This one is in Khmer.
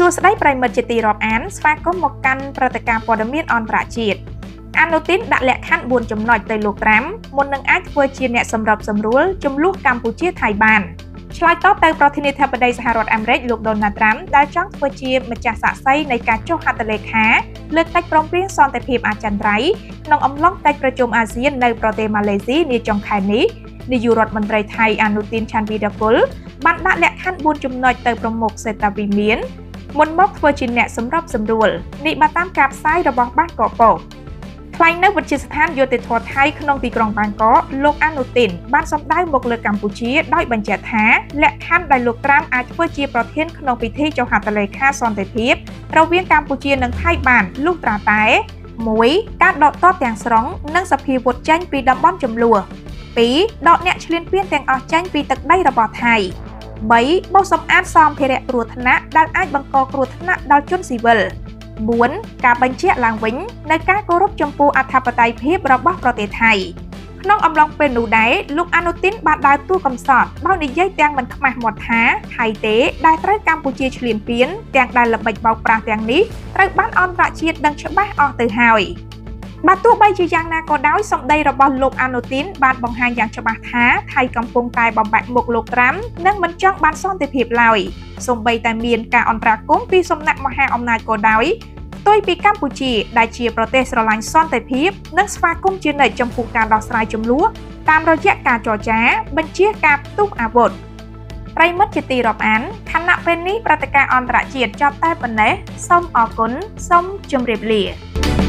ួស្តីប្រិមិត្តជាទីរាប់អានស្វាគមន៍មកកាន់ព្រឹត្តិការណ៍ព័ត៌មានអន្តរជាតិអានូទីនដាក់លក្ខខណ្ឌ4ចំណុចទៅលោកត្រាំមុននឹងអាចធ្វើជាអ្នកសម្របសម្រួលចំនួនកម្ពុជាថៃបានឆ្លើយតបទៅប្រធានាធិបតីសហរដ្ឋអាមេរិកលោកដូណាល់ត្រាំដែលចង់ធ្វើជាម្ចាស់សាក្សីនៃការចុះហត្ថលេខាលើកិច្ចព្រមព្រៀងសន្តិភាពអចិន្ត្រៃយ៍ក្នុងអំឡុងកិច្ចប្រជុំអាស៊ាននៅប្រទេសម៉ាឡេស៊ីនាចុងខែនេះនាយករដ្ឋមន្ត្រីថៃអានូទីនឆាន់វីដាគុលបានដាក់លក្ខខណ្ឌ4ចំណុចទៅប្រមុខសេតាវិមានមុនមកធ្វើជាអ្នកសម្របសម្រួលនេះបានតាមការផ្សាយរបស់បានកកប៉ុស្តិ៍ថ្លែងនៅវិទ្យាស្ថានយុតិធម៌ថៃក្នុងទីក្រុងបាងកកលោកអានូទីនបានសម្ដៅមកលើកម្ពុជាដោយបញ្ជាក់ថាលក្ខខណ្ឌដែលលោកត្រាំអាចធ្វើជាប្រធានក្នុងពិធីចុះហត្ថលេខាសន្តិភាពរវាងកម្ពុជានិងថៃបានលុះត្រាតែ 1. ការដកទ័ពទាំងស្រុងនិងសភាវុធចេញពីតំបន់ជម្លោះ 2. ដកអ្នកឈ្លានពានទាំងអស់ចេញពីទឹកដីរបស់ថៃ 3. បោសសម្អាតសម្ភារៈគ្រោះថ្នាក់ដែលអាចបង្កគ្រោះថ្នាក់ដល់ជនស៊ីវិល 4. ការបញ្ជាក់ឡើងវិញនៅការគោរពចំពោះអធិបតេយ្យភាពរបស់ប្រទេសថៃក្នុងអំឡុងពេលនោះដែរលោកអានូទីនបានដើរតួកំសត់ដោយនិយាយទាំងមិនខ្មាស់មាត់ថាថៃទេដែលត្រូវកម្ពុជាឈ្លានពានទាំងដែលល្បិចបោកប្រាស់ទាំងនេះត្រូវបានអន្តរជាតិដឹងច្បាស់អស់ទៅហើយបើទោះបីជាយ៉ាងណាក៏ដោយសម្ដីរបស់លោកអានូទីនបានបង្ហាញយ៉ាងច្បាស់ថាថៃកំពុងតែបំបាក់មុខលោកត្រាំនិងមិនចង់បានសន្តិភាពឡើយសូម្បីតែមានការអន្តរាគមន៍ពីសំណាក់មហាអំណាចក៏ដោយផ្ទុយពីកម្ពុជាដែលជាប្រទេសស្រឡាញ់សន្តិភាពនិងស្វាគមន៍ជានិច្ចចំពោះការដោះស្រាយជម្លោះតាមរយៈការចរចាបញ្ជាការផ្ទុះអាវុធប្រិមិត្តជាទីរាប់អានខណៈពេលនេះព្រឹត្តិការណ៍អន្តរជាតិចប់តែប៉ុណ្ណេះសូមអរគុណសូមជម្រាបលា